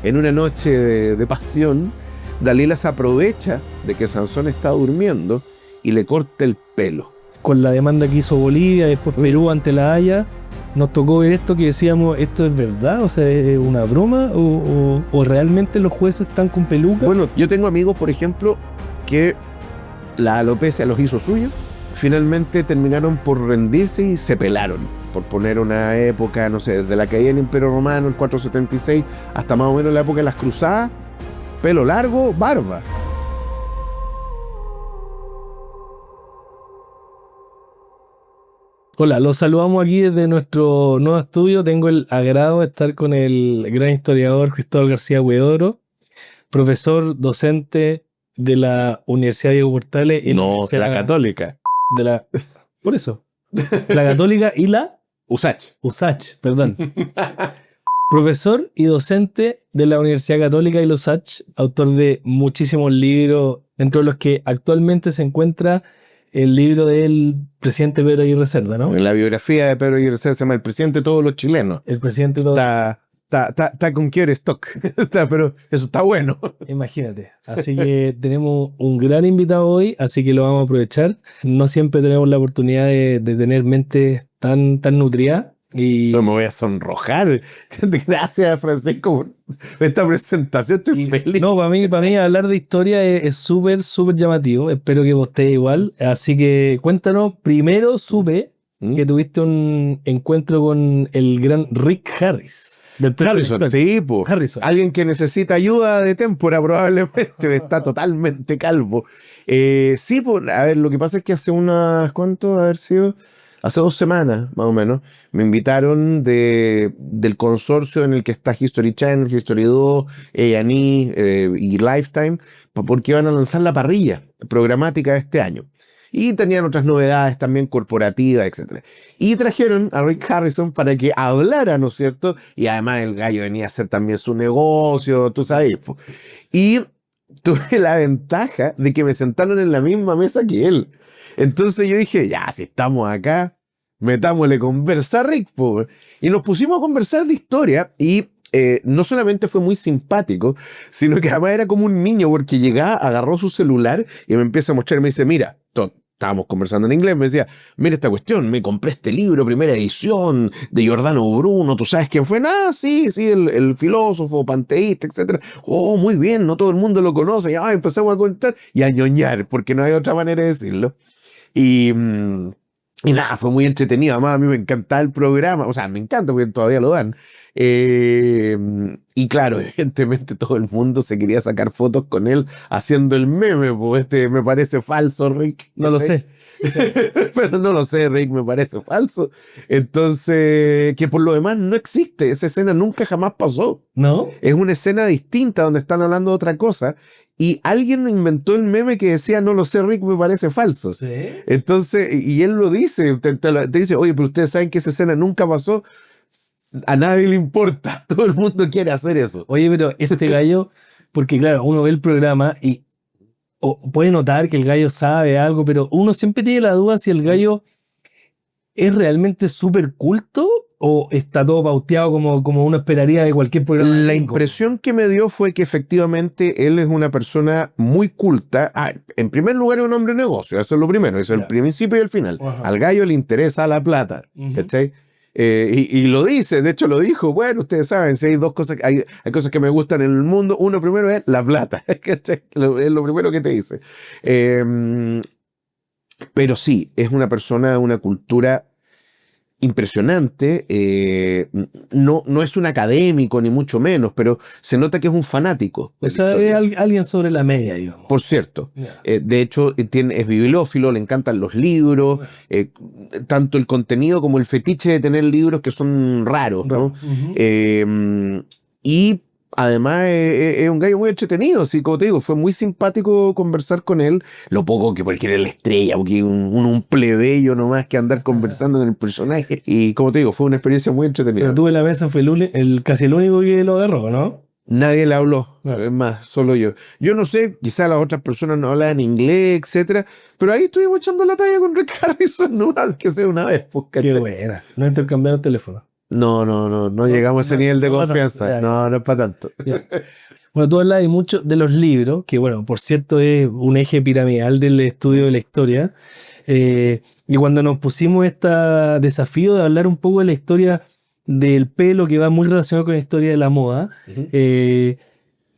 En una noche de pasión, Dalila se aprovecha de que Sansón está durmiendo y le corta el pelo. Con la demanda que hizo Bolivia, después Perú ante la Haya, nos tocó ver esto que decíamos, ¿esto es verdad? O sea, ¿es una broma? ¿O realmente los jueces están con peluca? Bueno, yo tengo amigos, por ejemplo, que la alopecia los hizo suyos. Finalmente terminaron por rendirse y se pelaron. Por poner una época, no sé, desde la caída del Imperio Romano, el 476, hasta más o menos la época de las cruzadas, pelo largo, barba. Hola, los saludamos aquí desde nuestro nuevo estudio. Tengo el agrado de estar con el gran historiador Cristóbal García Huidobro, profesor docente de la Universidad Diego Portales. No, la Católica. Por eso. La Católica y la USACH, perdón. Profesor y docente de la Universidad Católica y la USACH, autor de muchísimos libros, entre los que actualmente se encuentra el libro del presidente Pedro Aguirre Cerda, ¿no? En la biografía de Pedro Aguirre Cerda se llama El presidente de todos los chilenos. El presidente de todos. Está con quiere stock. Pero eso está bueno. Imagínate. Así que tenemos un gran invitado hoy, así que lo vamos a aprovechar. No siempre tenemos la oportunidad de tener mentes tan nutridas. Y no me voy a sonrojar. Gracias, Francisco, por esta presentación. Estoy feliz. No, para mí hablar de historia es súper llamativo. Espero que vos estés igual. Así que cuéntanos. Primero supe que tuviste un encuentro con el gran Rick Harris. Harrison, sí, pues. Harrison. Alguien que necesita ayuda de témpora probablemente, está totalmente calvo. Sí, pues, a ver, lo que pasa es que hace hace 2 semanas, más o menos, me invitaron del consorcio en el que está History Channel, History 2, A&E y Lifetime, porque iban a lanzar la parrilla programática de este año. Y tenían otras novedades también corporativas, etc. Y trajeron a Rick Harrison para que hablara, ¿no es cierto? Y además el gallo venía a hacer también su negocio, tú sabes. Y tuve la ventaja de que me sentaron en la misma mesa que él. Entonces yo dije, ya, si estamos acá, metámosle conversa a Rick, po. Y nos pusimos a conversar de historia y no solamente fue muy simpático, sino que además era como un niño, porque llegaba, agarró su celular y me empieza a mostrar y me dice, mira, estábamos conversando en inglés, me decía, mira esta cuestión, me compré este libro, primera edición, de Giordano Bruno, ¿tú sabes quién fue? Ah, sí, el filósofo, panteísta, etc. Oh, muy bien, no todo el mundo lo conoce. Ya empezamos a contar y a ñoñar, porque no hay otra manera de decirlo. Y nada, fue muy entretenido. Además, a mí me encantaba el programa. O sea, me encanta porque todavía lo dan. Y claro, evidentemente todo el mundo se quería sacar fotos con él haciendo el meme. Pues me parece falso, Rick. No lo sé. Pero no lo sé, Rick, me parece falso. Entonces, que por lo demás no existe. Esa escena nunca jamás pasó. ¿No? Es una escena distinta donde están hablando de otra cosa. Y alguien inventó el meme que decía, no lo sé, Rick, me parece falso. ¿Sí? Entonces, y él lo dice, te dice, oye, pero ustedes saben que esa escena nunca pasó. A nadie le importa, todo el mundo quiere hacer eso. Oye, pero este gallo, porque claro, uno ve el programa y puede notar que el gallo sabe algo, pero uno siempre tiene la duda si el gallo es realmente súper culto o está todo pauteado como uno esperaría de cualquier programa. La impresión que me dio fue que efectivamente él es una persona muy culta. En primer lugar es un hombre de negocio, eso es lo primero, eso es el principio y el final. Ajá. Al gallo le interesa la plata, ¿cachai? Y lo dice, de hecho lo dijo, bueno, ustedes saben, si hay dos cosas, hay cosas que me gustan en el mundo, uno primero es la plata, ¿cachai? Es lo primero que te dice. Pero sí, es una persona de una cultura impresionante, no es un académico ni mucho menos, pero se nota que es un fanático. O sea, es alguien sobre la media, digamos. Por cierto, Yeah. de hecho es bibliófilo, le encantan los libros, tanto el contenido como el fetiche de tener libros que son raros, ¿no? Y además es un gallo muy entretenido, así como te digo, fue muy simpático conversar con él, lo poco que porque era la estrella, porque un plebeyo nomás que andar conversando con el personaje, y como te digo, fue una experiencia muy entretenida. Pero tú en la mesa fue casi el único que lo agarró, ¿no? Nadie le habló, es más, solo yo. Yo no sé, quizás las otras personas no hablan inglés, etcétera, pero ahí estuvimos echando la talla con Rick Harrison, no, que sea una vez. Pues, qué buena, no intercambiaron teléfono. No llegamos a ese nivel de confianza. No es para tanto. Ya. Bueno, tú hablas de muchos de los libros, que bueno, por cierto es un eje piramidal del estudio de la historia. Y cuando nos pusimos este desafío de hablar un poco de la historia del pelo, que va muy relacionado con la historia de la moda,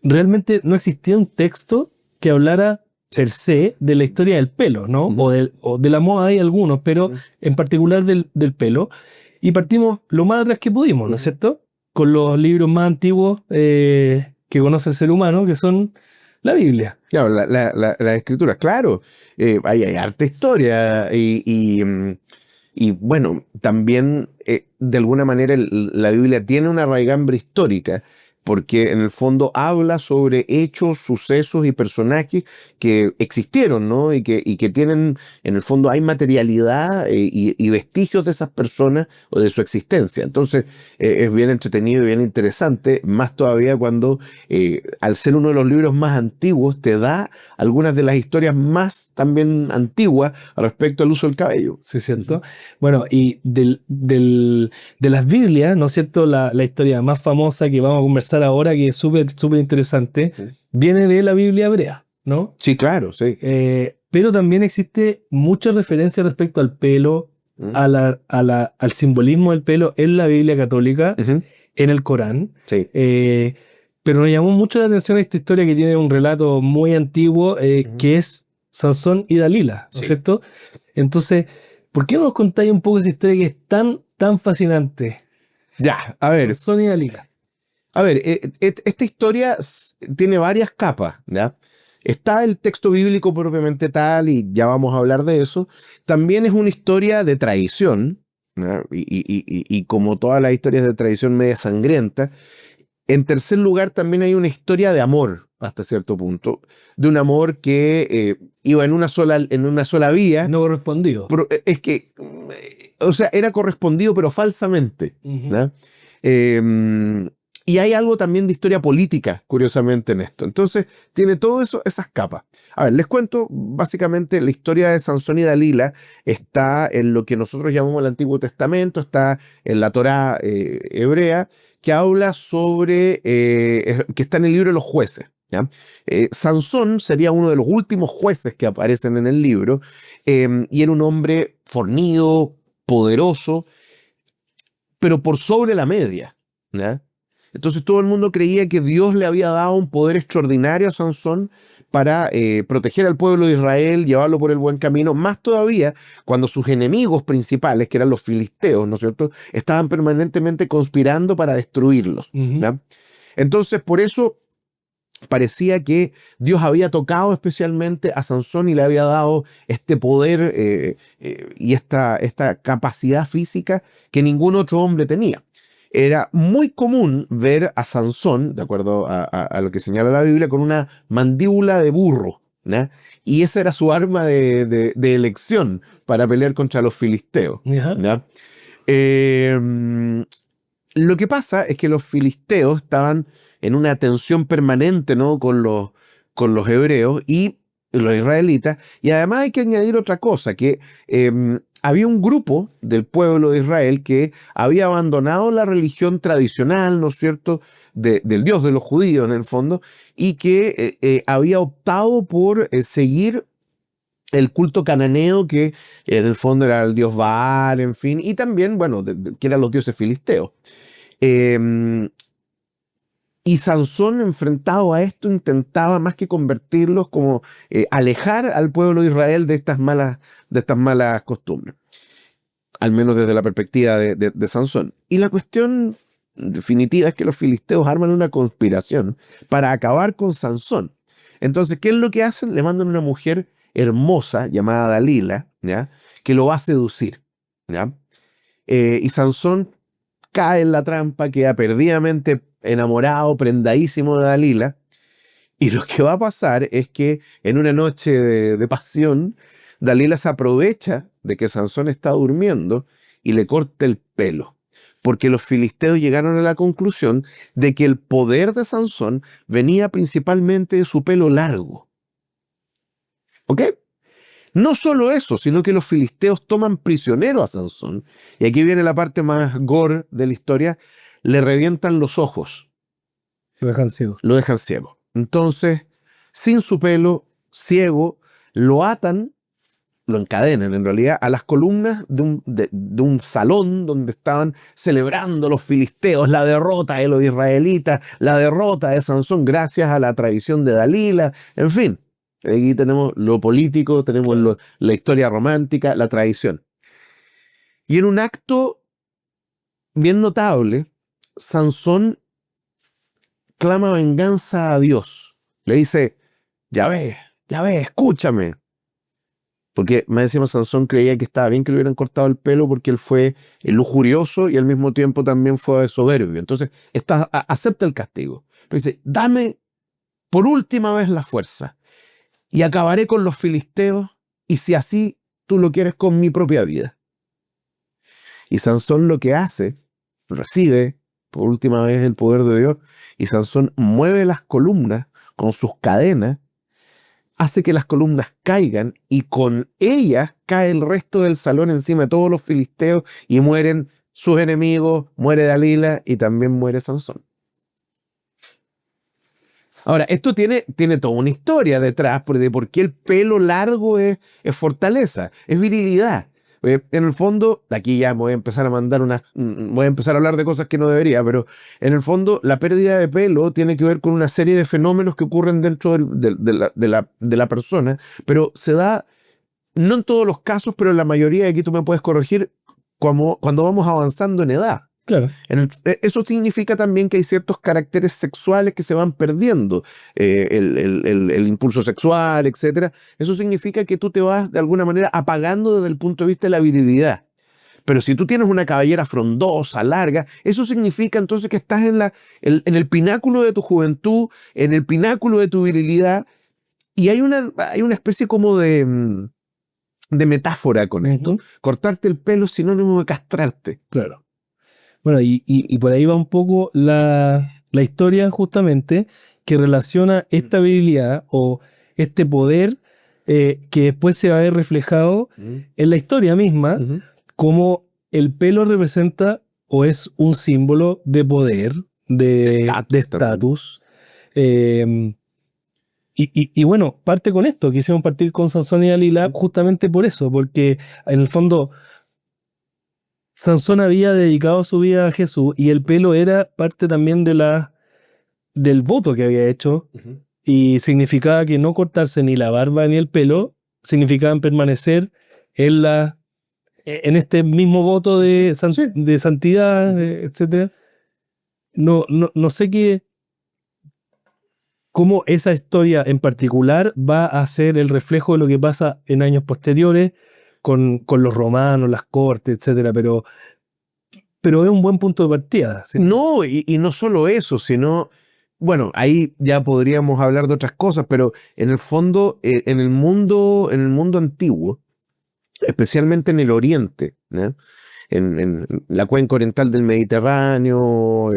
realmente no existía un texto que hablara per se de la historia del pelo, ¿no? O de la moda hay algunos, pero en particular del pelo. Y partimos lo más atrás que pudimos, ¿no es cierto? Con los libros más antiguos que conoce el ser humano, que son la Biblia. Claro, la escritura, claro. Hay harta historia y bueno, también de alguna manera la Biblia tiene una raigambre histórica porque en el fondo habla sobre hechos, sucesos y personajes que existieron, ¿no? Y que tienen, en el fondo hay materialidad y vestigios de esas personas o de su existencia. Entonces es bien entretenido y bien interesante, más todavía cuando al ser uno de los libros más antiguos te da algunas de las historias más también antiguas respecto al uso del cabello. Sí, ¿cierto? Bueno, y de las Biblias, ¿no es cierto? La historia más famosa que vamos a conversar ahora, que es súper interesante, viene de la Biblia hebrea, ¿no? Sí, claro, sí. Pero también existe mucha referencia respecto al pelo, al simbolismo del pelo en la Biblia católica, en el Corán. Sí. Pero nos llamó mucho la atención esta historia que tiene un relato muy antiguo, que es Sansón y Dalila, ¿no es cierto? Entonces, ¿por qué no nos contáis un poco esa historia que es tan fascinante? Ya, a ver. Sansón y Dalila. A ver, esta historia tiene varias capas, ¿ya? Está el texto bíblico propiamente tal, y ya vamos a hablar de eso. También es una historia de traición, ¿ya? Y como todas las historias de traición media sangrienta. En tercer lugar, también hay una historia de amor, hasta cierto punto, de un amor que iba en una sola vía. No correspondido. Es que, o sea, era correspondido, pero falsamente, ¿ya? Y hay algo también de historia política, curiosamente, en esto. Entonces, tiene todo eso, esas capas. A ver, les cuento básicamente la historia de Sansón y Dalila. Está en lo que nosotros llamamos el Antiguo Testamento, está en la Torá hebrea, que habla sobre, que está en el libro de los jueces, ¿ya? Sansón sería uno de los últimos jueces que aparecen en el libro, y era un hombre fornido, poderoso, pero por sobre la media, ¿ya? Entonces todo el mundo creía que Dios le había dado un poder extraordinario a Sansón para proteger al pueblo de Israel, llevarlo por el buen camino, más todavía cuando sus enemigos principales, que eran los filisteos, ¿no es cierto?, estaban permanentemente conspirando para destruirlos, ¿ya? Entonces por eso parecía que Dios había tocado especialmente a Sansón y le había dado este poder y esta capacidad física que ningún otro hombre tenía. Era muy común ver a Sansón, de acuerdo a lo que señala la Biblia, con una mandíbula de burro, ¿no? Y esa era su arma de elección para pelear contra los filisteos, ¿no? Lo que pasa es que los filisteos estaban en una tensión permanente, ¿no?, con los hebreos y los israelitas. Y además hay que añadir otra cosa, que había un grupo del pueblo de Israel que había abandonado la religión tradicional, ¿no es cierto?, del Dios de los judíos en el fondo, y que había optado por seguir el culto cananeo, que en el fondo era el dios Baal, en fin, y también, bueno, que eran los dioses filisteos. Y Sansón, enfrentado a esto, intentaba más que convertirlos, como alejar al pueblo de Israel de estas malas costumbres, al menos desde la perspectiva de Sansón. Y la cuestión definitiva es que los filisteos arman una conspiración para acabar con Sansón. Entonces, ¿qué es lo que hacen? Le mandan una mujer hermosa llamada Dalila, ¿ya?, que lo va a seducir, ¿ya? Y Sansón cae en la trampa, queda perdidamente enamorado, prendadísimo de Dalila, y lo que va a pasar es que en una noche de pasión, Dalila se aprovecha de que Sansón está durmiendo y le corta el pelo, porque los filisteos llegaron a la conclusión de que el poder de Sansón venía principalmente de su pelo largo. ¿Ok? No solo eso, sino que los filisteos toman prisionero a Sansón. Y aquí viene la parte más gore de la historia. Le revientan los ojos, Lo dejan ciego. lo dejan ciego. Entonces, sin su pelo, ciego, lo atan, lo encadenan en realidad a las columnas de un salón donde estaban celebrando los filisteos la derrota de los israelitas, la derrota de Sansón gracias a la tradición de Dalila, en fin. Aquí tenemos lo político, tenemos la historia romántica, la tradición. Y en un acto bien notable, Sansón clama venganza a Dios. Le dice, ya ves, escúchame. Porque más encima Sansón creía que estaba bien que le hubieran cortado el pelo porque él fue lujurioso y al mismo tiempo también fue soberbio. Entonces acepta el castigo. Pero dice, dame por última vez la fuerza y acabaré con los filisteos, y si así tú lo quieres, con mi propia vida. Y Sansón lo que hace, recibe por última vez el poder de Dios, y Sansón mueve las columnas con sus cadenas, hace que las columnas caigan, y con ellas cae el resto del salón encima de todos los filisteos, y mueren sus enemigos, muere Dalila, y también muere Sansón. Ahora, esto tiene toda una historia detrás de por qué el pelo largo es fortaleza, es virilidad. En el fondo, aquí ya voy a empezar voy a empezar a hablar de cosas que no debería, pero en el fondo la pérdida de pelo tiene que ver con una serie de fenómenos que ocurren dentro de la persona, pero se da, no en todos los casos, pero en la mayoría, y aquí tú me puedes corregir, cuando vamos avanzando en edad. Claro. Eso significa también que hay ciertos caracteres sexuales que se van perdiendo, el impulso sexual, etc. Eso significa que tú te vas de alguna manera apagando desde el punto de vista de la virilidad. Pero si tú tienes una cabellera frondosa, larga, eso significa entonces que estás en el pináculo de tu juventud, en el pináculo de tu virilidad, y hay una especie como de metáfora con esto. Cortarte el pelo es sinónimo de castrarte. Claro. Bueno, y por ahí va un poco la historia justamente que relaciona esta virilidad o este poder que después se va a ver reflejado en la historia misma, como el pelo representa o es un símbolo de poder, de estatus. Y bueno, parte con esto, quisimos partir con Sansón y Dalila justamente por eso, porque en el fondo Sansón había dedicado su vida a Jesús y el pelo era parte también del voto que había hecho, y significaba que no cortarse ni la barba ni el pelo significaban permanecer en este mismo voto de santidad, etc. No sé cómo esa historia en particular va a ser el reflejo de lo que pasa en años posteriores con los romanos, las cortes, etcétera, pero es un buen punto de partida. ¿Sí? No, y no solo eso, sino, bueno, ahí ya podríamos hablar de otras cosas, pero en el fondo, en el mundo antiguo, especialmente en el Oriente, ¿no? En la cuenca oriental del Mediterráneo,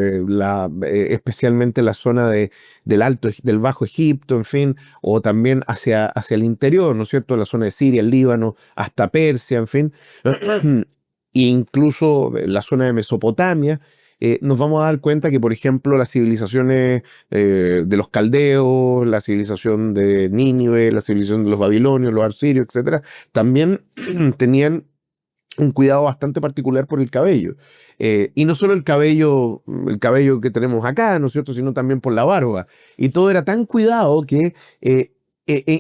especialmente la zona del Bajo Egipto, en fin, o también hacia el interior, ¿no es cierto? La zona de Siria, el Líbano, hasta Persia, en fin, e incluso la zona de Mesopotamia. Nos vamos a dar cuenta que, por ejemplo, las civilizaciones de los caldeos, la civilización de Nínive, la civilización de los babilonios, los asirios, etcétera, también tenían un cuidado bastante particular por el cabello. Y no solo el cabello que tenemos acá, ¿no es cierto?, sino también por la barba. Y todo era tan cuidado que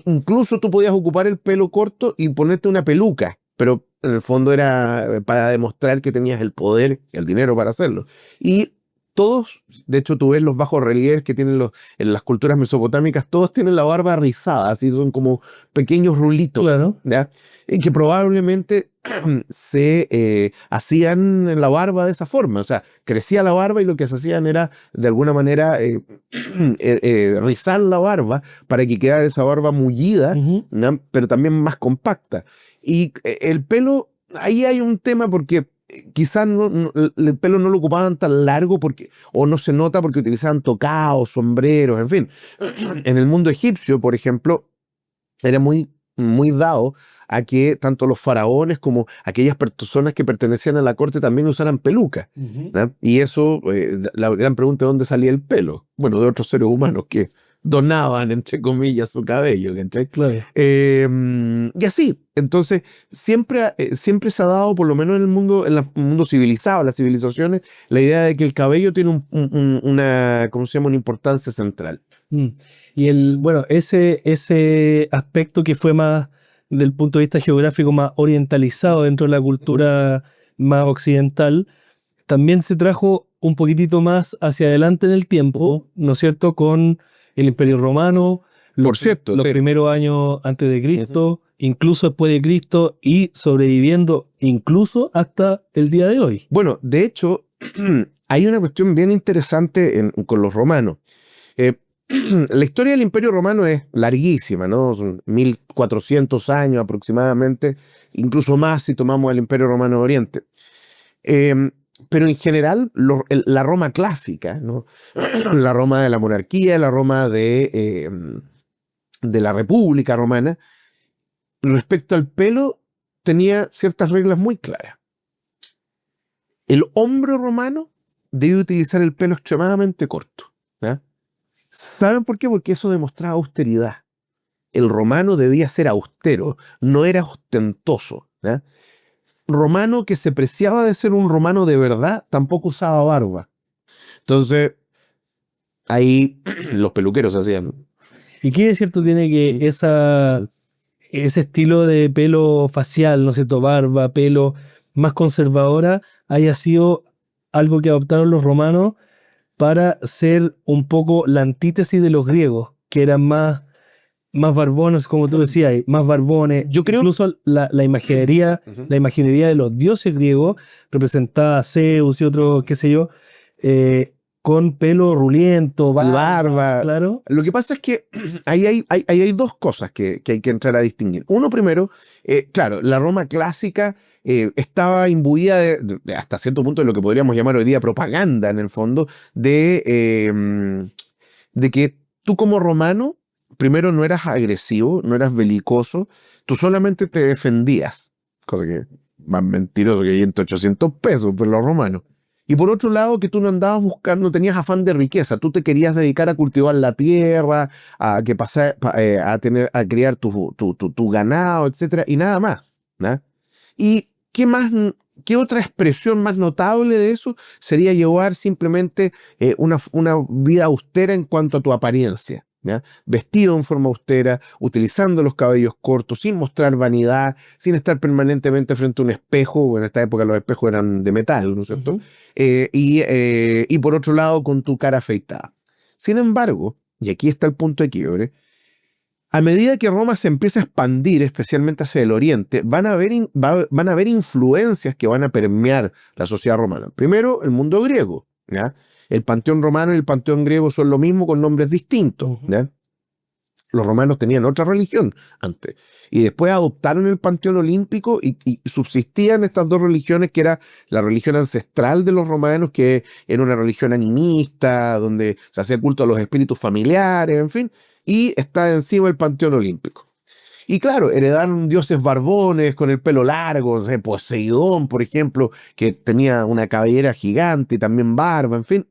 incluso tú podías ocupar el pelo corto y ponerte una peluca, pero en el fondo era para demostrar que tenías el poder, el dinero para hacerlo. Y todos, de hecho tú ves los bajorrelieves que tienen en las culturas mesopotámicas, todos tienen la barba rizada, así son como pequeños rulitos, claro, ¿ya? Y que probablemente se hacían en la barba de esa forma, o sea, crecía la barba y lo que se hacían era de alguna manera rizar la barba para que quedara esa barba mullida, ¿no? Pero también más compacta. Y el pelo, ahí hay un tema porque quizás el pelo no lo ocupaban tan largo o no se nota porque utilizaban tocados, sombreros, en fin. En el mundo egipcio, por ejemplo, era muy muy dado a que tanto los faraones como aquellas personas que pertenecían a la corte también usaran pelucas. ¿Ya? Y eso, la gran pregunta, ¿de dónde salía el pelo? Bueno, de otros seres humanos que donaban, entre comillas, su cabello. ¿Cachai? Claro. Y así, entonces, siempre se ha dado, por lo menos en el mundo civilizado, las civilizaciones, la idea de que el cabello tiene una, ¿cómo se llama? Una importancia central. Y bueno, ese aspecto que fue más, del punto de vista geográfico, más orientalizado dentro de la cultura más occidental, también se trajo un poquitito más hacia adelante en el tiempo, ¿no es cierto?, con el Imperio Romano, Por cierto, los sí. primeros años antes de Cristo, incluso después de Cristo, y sobreviviendo incluso hasta el día de hoy. Bueno, de hecho, hay una cuestión bien interesante con los romanos. La historia del Imperio Romano es larguísima, ¿no? Son 1400 años aproximadamente, incluso más si tomamos el Imperio Romano de Oriente. Pero en general, la Roma clásica, ¿no? La Roma de la monarquía, la Roma de la República Romana, respecto al pelo, tenía ciertas reglas muy claras. El hombre romano debe utilizar el pelo extremadamente corto. ¿Ya? ¿Saben por qué? Porque eso demostraba austeridad. El romano debía ser austero, no era ostentoso. ¿Ya? Romano que se preciaba de ser un romano de verdad, tampoco usaba barba. Entonces, ahí los peluqueros hacían. ¿Y qué de cierto tiene que ese estilo de pelo facial, ¿no es cierto?, barba, pelo más conservadora, haya sido algo que adoptaron los romanos para ser un poco la antítesis de los griegos, que eran más barbones, como tú decías, más barbones? Yo creo. Incluso la imaginería de los dioses griegos representaba a Zeus y otros, qué sé yo, con pelo ruliento, barba. Claro. Lo que pasa es que ahí hay dos cosas que hay que entrar a distinguir. Uno, primero, claro, la Roma clásica estaba imbuida hasta cierto punto de lo que podríamos llamar hoy día propaganda, en el fondo, de que tú como romano, primero no eras agresivo, no eras belicoso, tú solamente te defendías, cosa que más mentiroso que hay entre 800 pesos, pero los romanos. Y por otro lado, que tú no andabas buscando, no tenías afán de riqueza, tú te querías dedicar a cultivar la tierra, a criar tu ganado, etcétera, y nada más, ¿no? ¿Y qué otra expresión más notable de eso sería llevar simplemente una vida austera en cuanto a tu apariencia? ¿Ya? Vestido en forma austera, utilizando los cabellos cortos, sin mostrar vanidad, sin estar permanentemente frente a un espejo. Bueno, en esta época los espejos eran de metal, ¿no es cierto? Y por otro lado, con tu cara afeitada. Sin embargo, y aquí está el punto de quiebre, a medida que Roma se empieza a expandir, especialmente hacia el oriente, van a haber influencias que van a permear la sociedad romana. Primero, el mundo griego, ¿ya? El panteón romano y el panteón griego son lo mismo con nombres distintos, ¿ya? Los romanos tenían otra religión antes y después adoptaron el panteón olímpico y subsistían estas dos religiones, que era la religión ancestral de los romanos, que era una religión animista, donde se hacía culto a los espíritus familiares, en fin, y está encima el panteón olímpico. Y claro, heredaron dioses barbones con el pelo largo, o sea, Poseidón, por ejemplo, que tenía una cabellera gigante y también barba, en fin.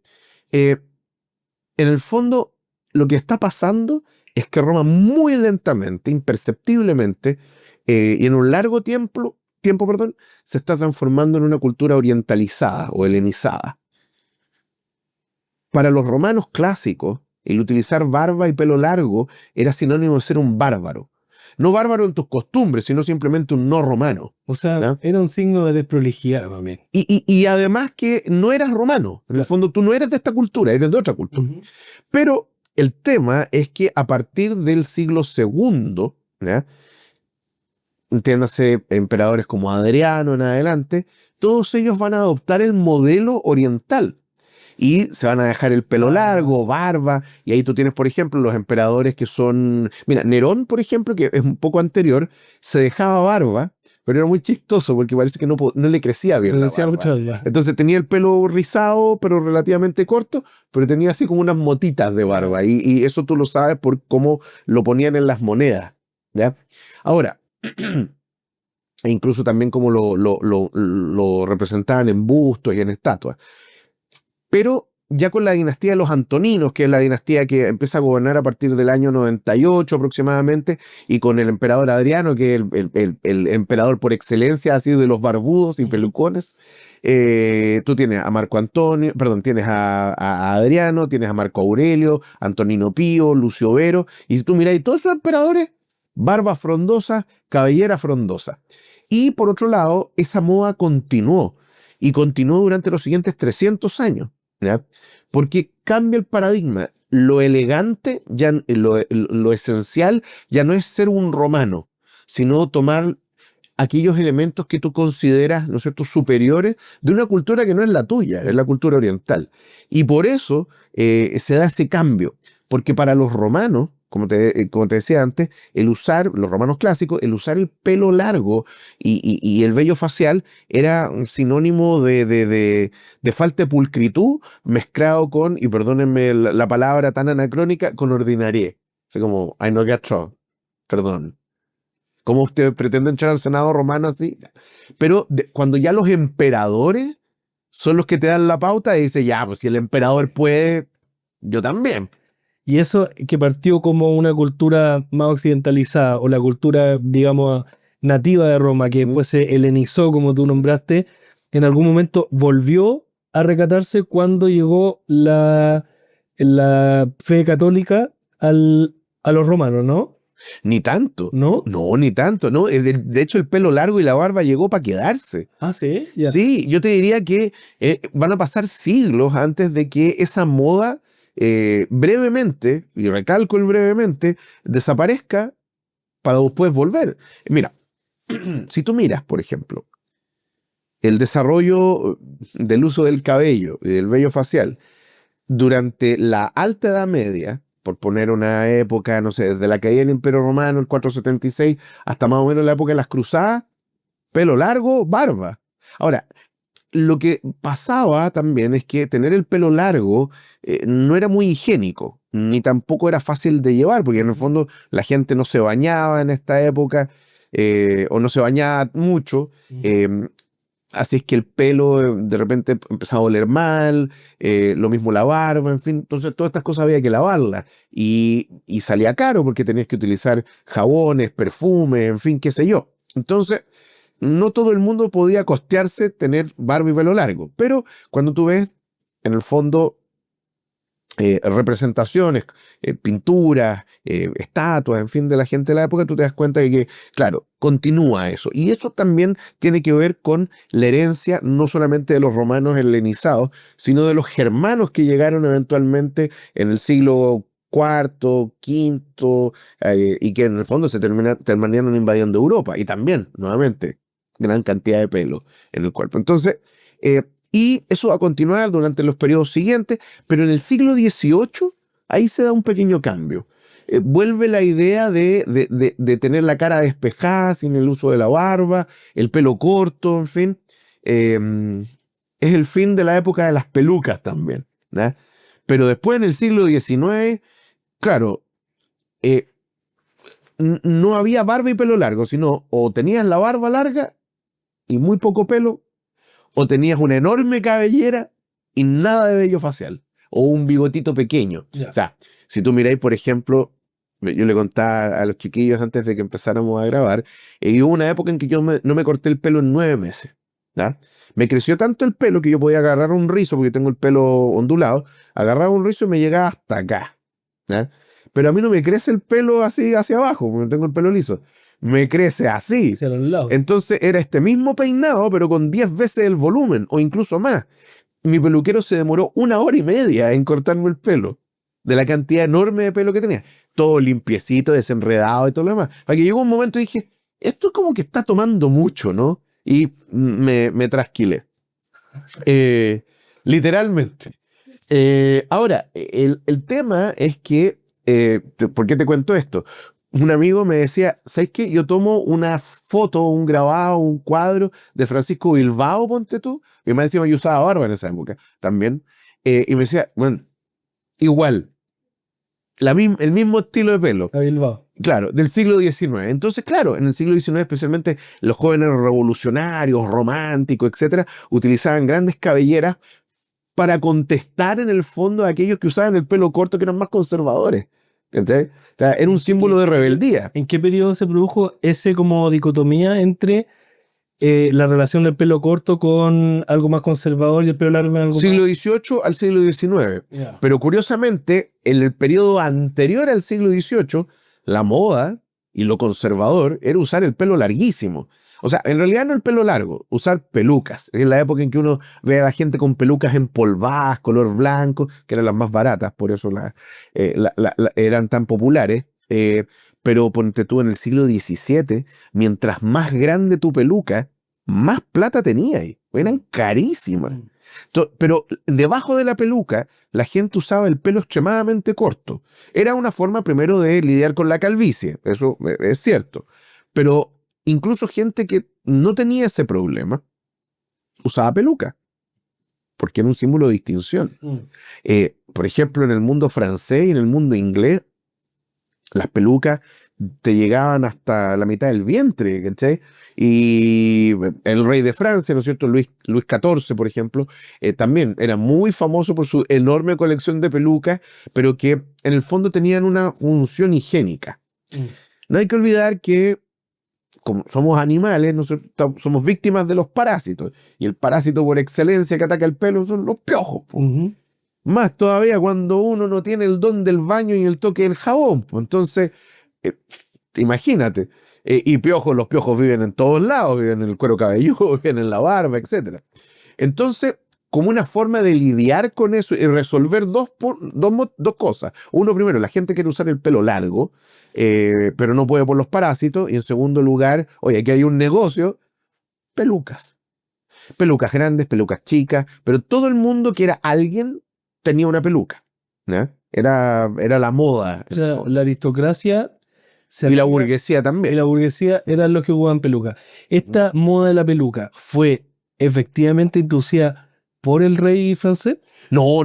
En el fondo, lo que está pasando es que Roma muy lentamente, imperceptiblemente, y en un largo tiempo, se está transformando en una cultura orientalizada o helenizada. Para los romanos clásicos, el utilizar barba y pelo largo era sinónimo de ser un bárbaro. No bárbaro en tus costumbres, sino simplemente un no romano. O sea, ¿no? Era un signo de desprolijidad también. Y además que no eras romano. En el fondo tú no eres de esta cultura, eres de otra cultura. Pero el tema es que a partir del siglo II, ¿ya? Entiéndase, emperadores como Adriano en adelante, todos ellos van a adoptar el modelo oriental. Y se van a dejar el pelo largo, barba, y ahí tú tienes, por ejemplo, los emperadores que son... Mira, Nerón, por ejemplo, que es un poco anterior, se dejaba barba, pero era muy chistoso porque parece que no le crecía bien la barba. Entonces tenía el pelo rizado, pero relativamente corto, pero tenía así como unas motitas de barba, y eso tú lo sabes por cómo lo ponían en las monedas. ¿ya? Ahora, e incluso también como lo representaban en bustos y en estatuas. Pero ya con la dinastía de los Antoninos, que es la dinastía que empieza a gobernar a partir del año 98 aproximadamente, y con el emperador Adriano, que es el emperador por excelencia, así de los barbudos y pelucones, tú tienes a Marco Antonio, perdón, tienes a Adriano, tienes a Marco Aurelio, Antonino Pío, Lucio Vero, y si tú miráis todos esos emperadores, barba frondosa, cabellera frondosa. Y por otro lado, esa moda continuó, y continuó durante los siguientes 300 años. ¿Ya? Porque cambia el paradigma. Lo elegante, lo esencial, ya no es ser un romano, sino tomar aquellos elementos que tú consideras, ¿no es cierto?, superiores de una cultura que no es la tuya, es la cultura oriental. Y por eso se da ese cambio, porque para los romanos, como te decía antes, los romanos clásicos, el usar el pelo largo y el vello facial era un sinónimo de falta de pulcritud mezclado con, y perdónenme la palabra tan anacrónica, con ordinariedad. Así como, I no get wrong, perdón. ¿Cómo usted pretende entrar al Senado romano así? Pero cuando ya los emperadores son los que te dan la pauta, y dice, ya, pues si el emperador puede, yo también. Y eso que partió como una cultura más occidentalizada, o la cultura, digamos, nativa de Roma, que después se helenizó, como tú nombraste, en algún momento volvió a recatarse cuando llegó la fe católica a los romanos, ¿no? Ni tanto. ¿No? No, ni tanto. No. De hecho, el pelo largo y la barba llegó para quedarse. Ah, sí, ya. Sí, yo te diría que van a pasar siglos antes de que esa moda brevemente, y recalco el brevemente, desaparezca para después volver. Mira, si tú miras, por ejemplo, el desarrollo del uso del cabello y del vello facial durante la Alta Edad Media, por poner una época, no sé, desde la caída del Imperio Romano, el 476, hasta más o menos la época de las Cruzadas, pelo largo, barba. Ahora, lo que pasaba también es que tener el pelo largo no era muy higiénico, ni tampoco era fácil de llevar, porque en el fondo la gente no se bañaba en esta época, o no se bañaba mucho. Así es que el pelo de repente empezaba a oler mal, lo mismo la barba, en fin. Entonces todas estas cosas había que lavarlas. Y salía caro porque tenías que utilizar jabones, perfumes, en fin, qué sé yo. Entonces, no todo el mundo podía costearse tener barba y pelo largo. Pero cuando tú ves, en el fondo, representaciones, pinturas, estatuas, en fin, de la gente de la época, tú te das cuenta de que, claro, continúa eso. Y eso también tiene que ver con la herencia no solamente de los romanos helenizados, sino de los germanos que llegaron eventualmente en el siglo cuarto, quinto, y que en el fondo se terminaron invadiendo Europa. Y también, nuevamente, gran cantidad de pelo en el cuerpo. Entonces, y eso va a continuar durante los periodos siguientes, pero en el siglo XVIII ahí se da un pequeño cambio. Vuelve la idea de tener la cara despejada sin el uso de la barba, el pelo corto, en fin. Es el fin de la época de las pelucas también, ¿no? Pero después en el siglo XIX, claro, no había barba y pelo largo, sino o tenías la barba larga y muy poco pelo, o tenías una enorme cabellera y nada de vello facial, o un bigotito pequeño. Ya. O sea, si tú miráis, por ejemplo, yo le contaba a los chiquillos antes de que empezáramos a grabar, y hubo una época en que yo no me corté el pelo en 9 meses. ¿Ya? Me creció tanto el pelo que yo podía agarrar un rizo, porque tengo el pelo ondulado, agarraba un rizo y me llegaba hasta acá. ¿Ya? Pero a mí no me crece el pelo así hacia abajo, porque tengo el pelo liso. Me crece así. Hacia los lados. Entonces era este mismo peinado, pero con 10 veces el volumen, o incluso más. Mi peluquero se demoró 1 hora y media en cortarme el pelo, de la cantidad enorme de pelo que tenía. Todo limpiecito, desenredado y todo lo demás. Para que llegó un momento y dije, esto es como que está tomando mucho, ¿no? Y me trasquilé. Literalmente. Ahora, el tema es que, ¿por qué te cuento esto? Un amigo me decía, ¿sabes qué? Yo tomo una foto, un grabado, un cuadro de Francisco Bilbao, ponte tú, y más encima yo usaba barba en esa época también, y me decía, bueno, igual, el mismo estilo de pelo. A Bilbao. Claro, del siglo XIX. Entonces, claro, en el siglo XIX, especialmente los jóvenes revolucionarios, románticos, etcétera, utilizaban grandes cabelleras para contestar en el fondo a aquellos que usaban el pelo corto, que eran más conservadores. ¿Cachai? O sea, era un símbolo de rebeldía. ¿En qué periodo se produjo ese como dicotomía entre la relación del pelo corto con algo más conservador y el pelo largo con algo Siglo más... XVIII al siglo XIX. Ya. Pero curiosamente, en el periodo anterior al siglo XVIII, la moda y lo conservador era usar el pelo larguísimo. O sea, en realidad no el pelo largo, usar pelucas. Es la época en que uno ve a la gente con pelucas empolvadas, color blanco, que eran las más baratas, por eso eran tan populares. Pero ponte tú en el siglo XVII, mientras más grande tu peluca, más plata tenía ahí. Eran carísimas. Pero debajo de la peluca, la gente usaba el pelo extremadamente corto. Era una forma primero de lidiar con la calvicie, eso es cierto. Pero incluso gente que no tenía ese problema usaba peluca, porque era un símbolo de distinción. Por ejemplo, en el mundo francés y en el mundo inglés, las pelucas te llegaban hasta la mitad del vientre, ¿cachai? Y el rey de Francia, ¿no es cierto? Luis XIV, por ejemplo, también era muy famoso por su enorme colección de pelucas, pero que en el fondo tenían una función higiénica. No hay que olvidar que como somos animales, nosotros somos víctimas de los parásitos. Y el parásito por excelencia que ataca el pelo son los piojos. Más todavía cuando uno no tiene el don del baño y el toque del jabón. Entonces, imagínate. Y los piojos viven en todos lados, viven en el cuero cabelludo, viven en la barba, etc. Entonces, como una forma de lidiar con eso y resolver dos cosas. Uno, primero, la gente quiere usar el pelo largo, pero no puede por los parásitos. Y en segundo lugar, oye, aquí hay un negocio, pelucas. Pelucas grandes, pelucas chicas, pero todo el mundo que era alguien tenía una peluca, ¿no? Era la moda. O sea, la aristocracia Y la burguesía también. y la burguesía eran los que ocupaban peluca. Esta moda de la peluca fue efectivamente inducida por el rey francés No.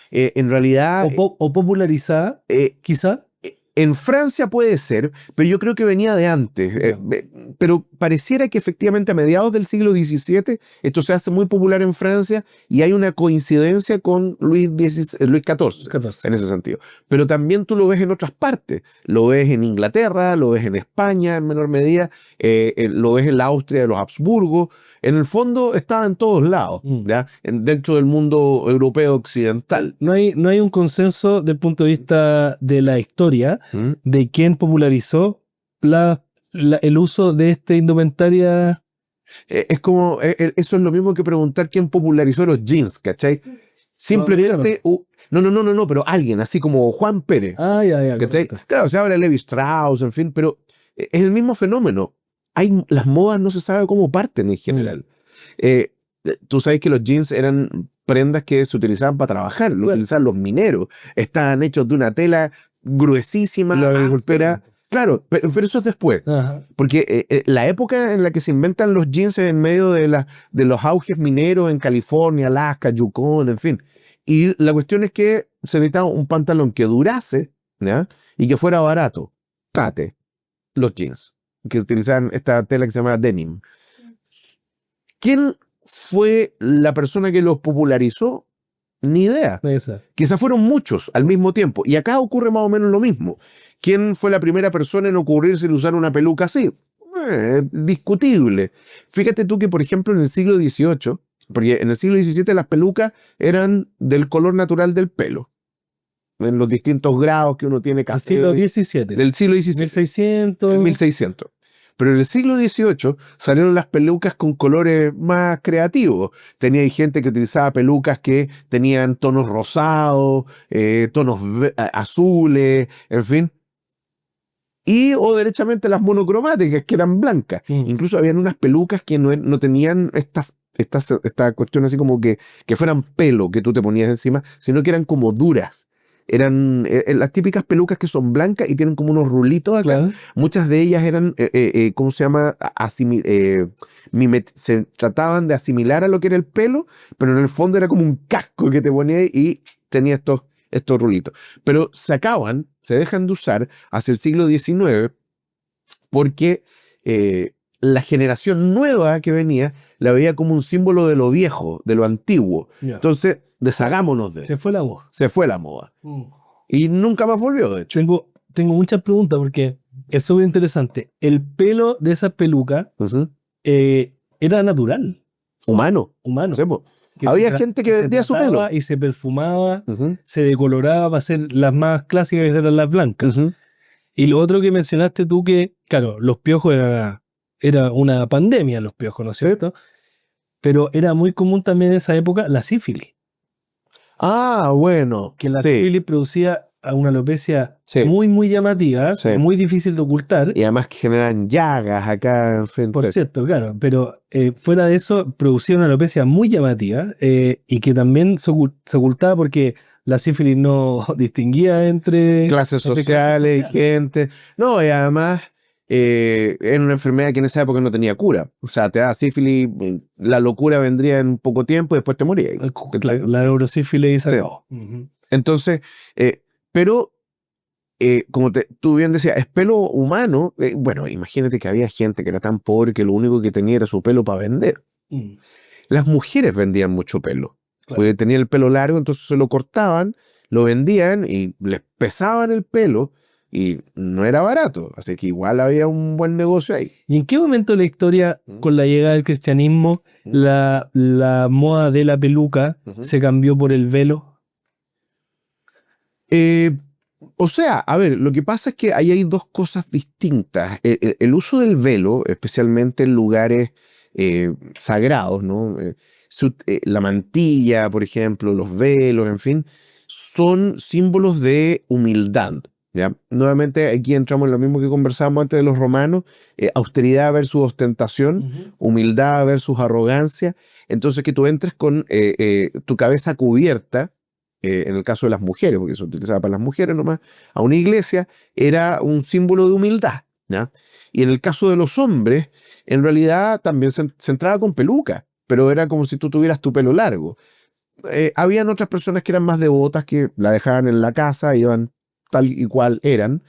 En realidad, o popularizada, quizá. en Francia puede ser, pero yo creo que venía de antes. Pero pareciera que efectivamente a mediados del siglo XVII esto se hace muy popular en Francia y hay una coincidencia con Luis XIV en ese sentido. Pero también tú lo ves en otras partes. Lo ves en Inglaterra, lo ves en España en menor medida, lo ves en la Austria de los Habsburgo. En el fondo estaba en todos lados, ¿ya? Dentro del mundo europeo occidental. No hay un consenso desde el punto de vista de la historia de quién popularizó el uso de esta indumentaria. Es como, eso es lo mismo que preguntar quién popularizó los jeans, ¿cachai? Simplemente, no, pero alguien, así como Juan Pérez, Ya, ¿cachai? correcto. Claro, se habla de Levi Strauss, en fin, pero es el mismo fenómeno. Las modas no se sabe cómo parten en general. Tú sabes que los jeans eran prendas que se utilizaban para trabajar, lo utilizaban los mineros, estaban hechos de una tela gruesísima, áspera. Claro, pero eso es después. Ajá. Porque la época en la que se inventan los jeans es en medio de los auges mineros en California, Alaska, Yukon, en fin. Y la cuestión es que se necesitaba un pantalón que durase, ¿ya? Y que fuera barato. Trate, los jeans, que utilizaban esta tela que se llama denim. ¿Quién fue la persona que los popularizó? Ni idea. Esa. Quizás fueron muchos al mismo tiempo. Y acá ocurre más o menos lo mismo. ¿Quién fue la primera persona en ocurrirse de usar una peluca así? Discutible. Fíjate tú que, por ejemplo, en el siglo XVIII, porque en el siglo XVII las pelucas eran del color natural del pelo, en los distintos grados que uno tiene casi. Siglo XVII. Del siglo XVII. 1600. 1600. Pero en el siglo XVIII salieron las pelucas con colores más creativos. Tenía gente que utilizaba pelucas que tenían tonos rosados, tonos azules, en fin. O derechamente las monocromáticas, que eran blancas. Incluso habían unas pelucas que no tenían esta cuestión así como que fueran pelo que tú te ponías encima, sino que eran como duras. Eran las típicas pelucas que son blancas y tienen como unos rulitos acá. Claro. Muchas de ellas eran, ¿cómo se llama? Se trataban de asimilar a lo que era el pelo, pero en el fondo era como un casco que te ponía y tenía estos rulitos. Pero se dejan de usar hacia el siglo XIX porque la generación nueva que venía la veía como un símbolo de lo viejo, de lo antiguo. Ya. Entonces, deshagámonos de Se eso. fue la voz. Se fue la moda. Y nunca más volvió, de hecho. Tengo muchas preguntas porque es súper interesante. El pelo de esa peluca era natural, Humano. humano. Sí, po. Que Había se gente que se vendía su trataba pelo. y se perfumaba, Ujú, se decoloraba para hacer las más clásicas, que eran las blancas. ujú. Y lo otro que mencionaste tú, que, claro, los piojos era una pandemia, los piojos, ¿no es Sí. cierto? Pero era muy común también en esa época la sífilis, Ah, bueno. que la Sí, sífilis producía una alopecia sí. muy, muy llamativa, Sí. muy difícil de ocultar. Y además que generan llagas acá en frente. Por cierto, claro, pero fuera de eso, producía una alopecia muy llamativa y que también se ocultaba porque la sífilis no distinguía entre Clases entre sociales y sociales. gente. No, y además era una enfermedad que en esa época no tenía cura. O sea, te da sífilis, la locura vendría en poco tiempo y después te morías. Claro, la neurosífilis se Sí. acabó. Ujú. Entonces, pero como tú bien decías, es pelo humano. Bueno, imagínate que había gente que era tan pobre que lo único que tenía era su pelo para vender. Mm, Las mujeres vendían mucho pelo, claro. porque tenían el pelo largo, entonces se lo cortaban, lo vendían y les pesaban el pelo y no era barato, así que igual había un buen negocio ahí. ¿Y en qué momento de la historia, con la llegada del cristianismo, la moda de la peluca se cambió por el velo? O sea, a ver, lo que pasa es que ahí hay dos cosas distintas. El uso del velo, especialmente en lugares sagrados, ¿no? La mantilla, por ejemplo, los velos, en fin, son símbolos de humildad. ¿Ya? Nuevamente aquí entramos en lo mismo que conversábamos antes de los romanos, austeridad versus ostentación, humildad versus arrogancia. Entonces que tú entres con tu cabeza cubierta, en el caso de las mujeres, porque se utilizaba para las mujeres nomás, a una iglesia, era un símbolo de humildad, ¿ya? Y en el caso de los hombres, en realidad también se entraba con peluca, pero era como si tú tuvieras tu pelo largo. Habían otras personas que eran más devotas que la dejaban en la casa, iban tal y cual eran.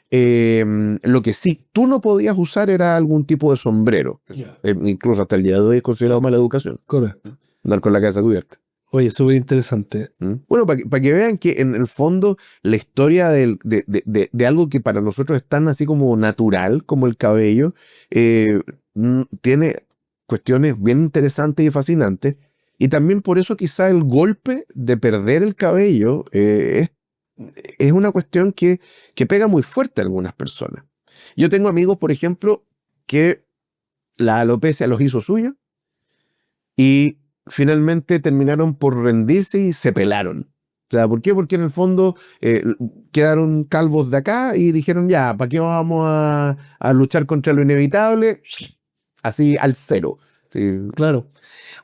Lo que sí tú no podías usar era algún tipo de sombrero. Incluso hasta el día de hoy es considerado mala educación, Correcto. andar con la cabeza cubierta. Oye, súper interesante. Bueno, para que vean que en el fondo la historia de algo que para nosotros es tan así como natural como el cabello, tiene cuestiones bien interesantes y fascinantes. Y también por eso quizá el golpe de perder el cabello es una cuestión que pega muy fuerte a algunas personas. Yo tengo amigos, por ejemplo, que la alopecia los hizo suyo y finalmente terminaron por rendirse y se pelaron. O sea, ¿por qué? Porque en el fondo quedaron calvos de acá y dijeron, ya, ¿para qué vamos a luchar contra lo inevitable? Así al cero. Sí. Claro.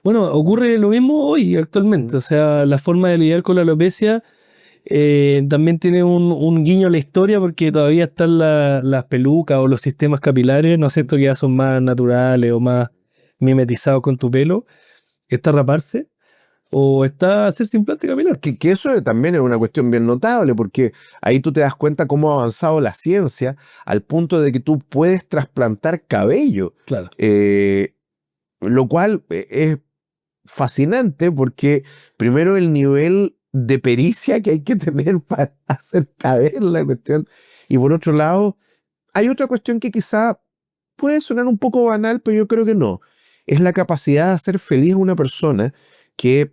Bueno, ocurre lo mismo hoy, actualmente. O sea, la forma de lidiar con la alopecia también tiene un guiño a la historia porque todavía están las pelucas o los sistemas capilares, ¿no es cierto? Que ya son más naturales o más mimetizados con tu pelo. Está raparse o está hacerse implante capilar. Que eso también es una cuestión bien notable, porque ahí tú te das cuenta cómo ha avanzado la ciencia al punto de que tú puedes trasplantar cabello. Claro. Lo cual es fascinante porque primero el nivel de pericia que hay que tener para hacer caber la cuestión, y por otro lado hay otra cuestión que quizá puede sonar un poco banal, pero yo creo que no. Es la capacidad de hacer feliz a una persona que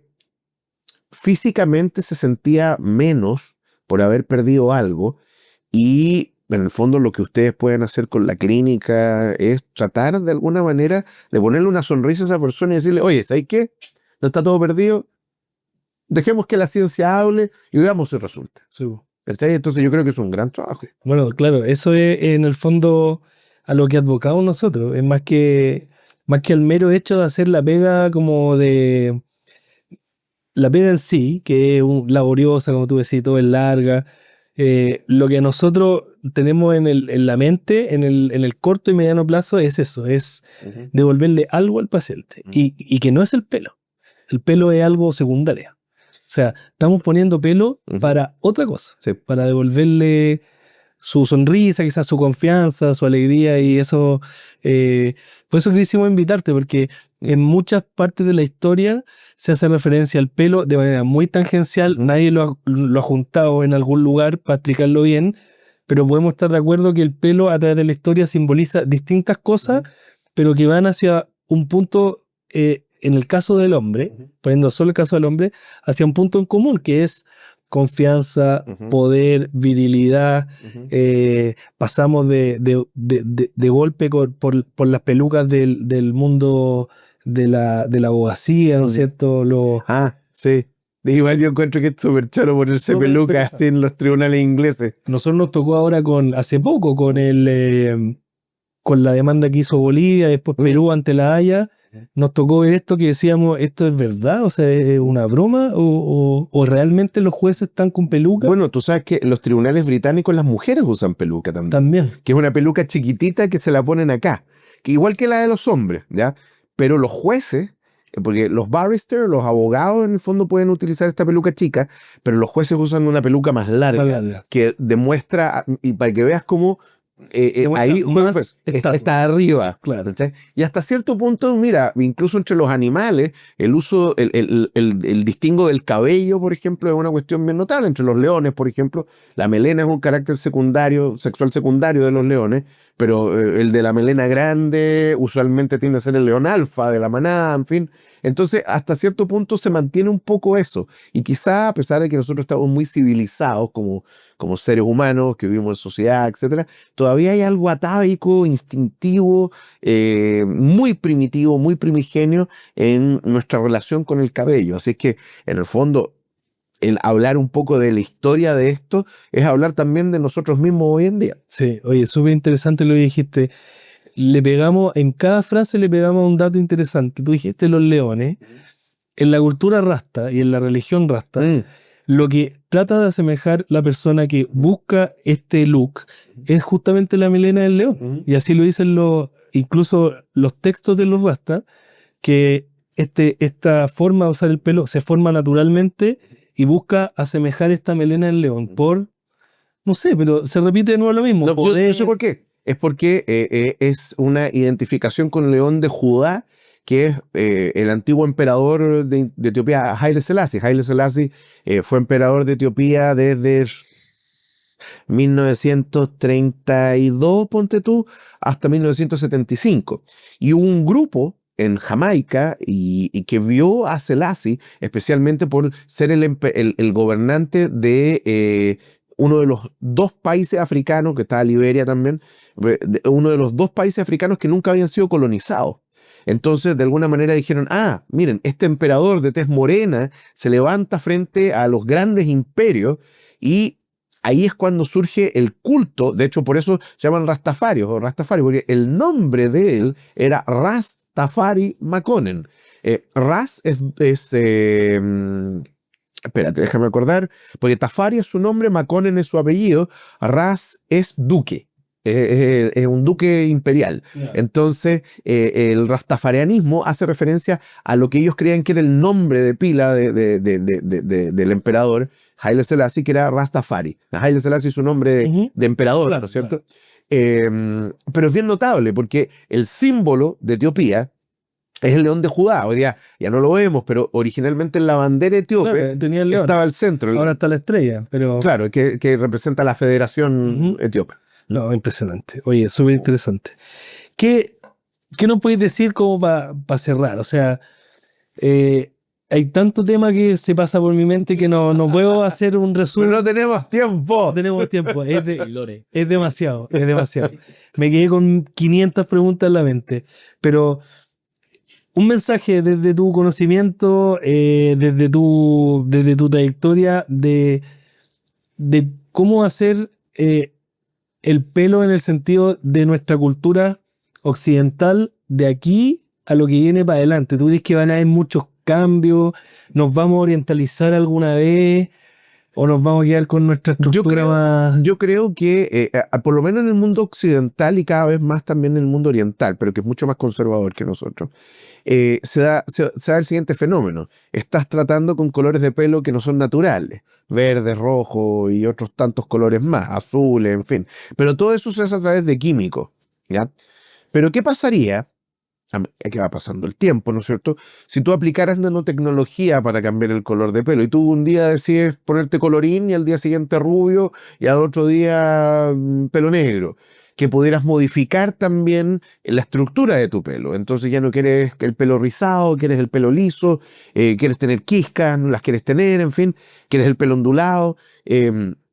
físicamente se sentía menos por haber perdido algo, y en el fondo lo que ustedes pueden hacer con la clínica es tratar de alguna manera de ponerle una sonrisa a esa persona y decirle, oye, ¿sabes qué? No está todo perdido, dejemos que la ciencia hable y veamos si resulta. Sí. ¿Cachai? Entonces yo creo que es un gran trabajo. Bueno, claro, eso es en el fondo a lo que advocamos nosotros. Es más que el mero hecho de hacer la pega como de... La pega en sí, que es laboriosa, como tú decís, todo es larga. Lo que nosotros tenemos en la mente, en el corto y mediano plazo, es eso, es devolverle algo al paciente. Y que no es el pelo. El pelo es algo secundario. sea, estamos poniendo pelo Ujú. para otra cosa, Sí. para devolverle su sonrisa, quizás su confianza, su alegría y eso. Por eso quisimos invitarte, porque en muchas partes de la historia se hace referencia al pelo de manera muy tangencial, nadie lo ha juntado en algún lugar para explicarlo bien, pero podemos estar de acuerdo que el pelo a través de la historia simboliza distintas cosas, pero que van hacia un punto, en el caso del hombre, poniendo solo el caso del hombre, hacia un punto en común, que es confianza, Ujú. poder, virilidad. Ujú. Pasamos de golpe por las pelucas del mundo de la abogacía, ¿no es Ujú. cierto? Ah, sí. Igual yo encuentro que es súper choro ponerse Súper peluca interesante. así en los tribunales ingleses. Nosotros nos tocó ahora hace poco con la demanda que hizo Bolivia, después Perú ante la Haya, nos tocó ver esto que decíamos, ¿esto es verdad? O sea, ¿es una broma? ¿O realmente los jueces están con peluca? Bueno, tú sabes que en los tribunales británicos las mujeres usan peluca también. También. Que es una peluca chiquitita que se la ponen acá. Que igual que la de los hombres, ¿ya? Pero los jueces, porque los barristers, los abogados en el fondo pueden utilizar esta peluca chica, pero los jueces usan una peluca más larga, Más larga. que demuestra, y para que veas cómo Demuestra ahí más pues, estatus. está arriba. Claro. ¿Cachai? Y hasta cierto punto, mira, incluso entre los animales, el uso, el distingo del cabello, por ejemplo, es una cuestión bien notable. Entre los leones, por ejemplo, la melena es un carácter secundario, sexual secundario de los leones, pero el de la melena grande usualmente tiende a ser el león alfa de la manada, en fin. Entonces, hasta cierto punto se mantiene un poco eso. Y quizá, a pesar de que nosotros estamos muy civilizados como seres humanos, que vivimos en sociedad, etcétera, todavía hay algo atávico, instintivo, muy primitivo, muy primigenio en nuestra relación con el cabello. Así es que, en el fondo, el hablar un poco de la historia de esto es hablar también de nosotros mismos hoy en día. Sí, oye, súper interesante lo que dijiste. En cada frase le pegamos un dato interesante. Tú dijiste los leones. En la cultura rasta y en la religión rasta, lo que trata de asemejar la persona que busca este look es justamente la melena del león. Y así lo dicen incluso los textos de los rastas, que esta forma de usar el pelo se forma naturalmente y busca asemejar esta melena del león no sé, pero se repite de nuevo lo mismo. No, yo sé por qué. Es porque es una identificación con el león de Judá, que es el antiguo emperador de Etiopía, Haile Selassie. Haile Selassie fue emperador de Etiopía desde 1932, ponte tú, hasta 1975. Y hubo un grupo en Jamaica y que vio a Selassie especialmente por ser el gobernante de uno de los dos países africanos, que estaba Liberia también, uno de los dos países africanos que nunca habían sido colonizados. Entonces, de alguna manera dijeron, miren, este emperador de tez morena se levanta frente a los grandes imperios y ahí es cuando surge el culto. De hecho, por eso se llaman Rastafarios o Rastafari, porque el nombre de él era Rastafari Makonnen. Ras espérate, déjame acordar, porque Tafari es su nombre, Makonnen es su apellido, Ras es duque. Es un duque imperial. Yeah. Entonces, el rastafarianismo hace referencia a lo que ellos creían que era el nombre de pila del emperador Haile Selassie, que era Rastafari. Haile Selassie es su nombre de emperador, claro, ¿no es cierto? Claro. Pero es bien notable porque el símbolo de Etiopía es el león de Judá. Hoy día ya no lo vemos, pero originalmente en la bandera etíope tenía el león. Estaba el centro. Ahora está la estrella, pero... Claro, que representa la Federación Etíope. No, impresionante. Oye, súper interesante. ¿Qué nos podéis decir como para cerrar? O sea, hay tanto tema que se pasa por mi mente que no puedo hacer un resumen. Pero no tenemos tiempo. No tenemos tiempo. Es demasiado, es demasiado. Me quedé con 500 preguntas en la mente. Pero un mensaje desde tu conocimiento, desde tu trayectoria de cómo hacer el pelo en el sentido de nuestra cultura occidental de aquí a lo que viene para adelante. ¿Tú crees que van a haber muchos cambios? ¿Nos vamos a orientalizar alguna vez? ¿O nos vamos a quedar con nuestra estructura más? Yo creo que, por lo menos en el mundo occidental y cada vez más también en el mundo oriental, pero que es mucho más conservador que nosotros, se da el siguiente fenómeno. Estás tratando con colores de pelo que no son naturales, verde, rojo y otros tantos colores más, azules, en fin. Pero todo eso se hace a través de químicos, ¿ya? Pero ¿qué pasaría? Que va pasando el tiempo, ¿no es cierto? Si tú aplicaras nanotecnología para cambiar el color de pelo y tú un día decides ponerte colorín y al día siguiente rubio y al otro día pelo negro, que pudieras modificar también la estructura de tu pelo. Entonces ya no quieres el pelo rizado, quieres el pelo liso, quieres tener quiscas, no las quieres tener, en fin, quieres el pelo ondulado.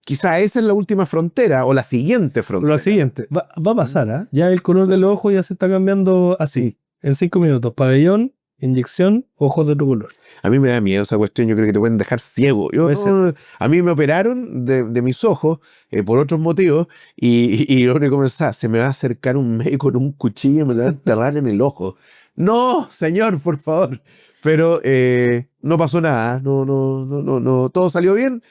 Quizá esa es la última frontera o la siguiente frontera. Lo siguiente, va a pasar, ¿ah? Ya el color del ojo ya se está cambiando así. En 5 minutos, pabellón, inyección, ojos de otro color. A mí me da miedo esa cuestión, yo creo que te pueden dejar ciego. A mí me operaron de mis ojos por otros motivos y lo único que pensaba, se me va a acercar un médico con un cuchillo y me lo va a enterrar en el ojo. No, señor, por favor. Pero no pasó nada, no, todo salió bien.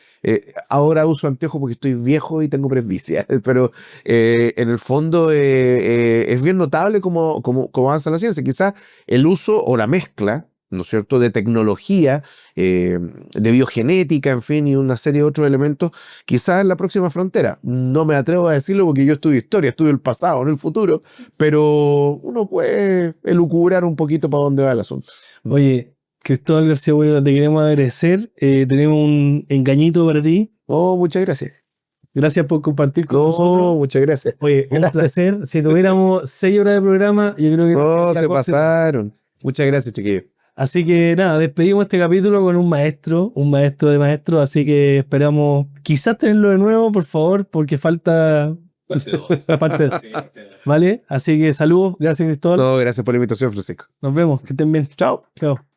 Ahora uso anteojos porque estoy viejo y tengo presbicia, pero en el fondo es bien notable cómo avanza la ciencia. Quizás el uso o la mezcla, ¿no es cierto?, de tecnología, de biogenética, en fin, y una serie de otros elementos, quizás es la próxima frontera. No me atrevo a decirlo porque yo estudio historia, estudio el pasado, no el futuro, pero uno puede elucubrar un poquito para dónde va el asunto. Oye, Cristóbal García Huelga, te queremos agradecer. Tenemos un engañito para ti. Oh, muchas gracias. Gracias por compartir con nosotros. Muchas gracias. Oye, un placer. Si tuviéramos 6 horas de programa, yo creo que... No, se pasaron. Muchas gracias, chiquillos. Así que nada, despedimos este capítulo con un maestro de maestros, así que esperamos quizás tenerlo de nuevo, por favor, porque falta parte 2. ¿Vale? Así que saludos, gracias Cristóbal. No, gracias por la invitación, Francisco. Nos vemos, que estén bien. Chao. Chao.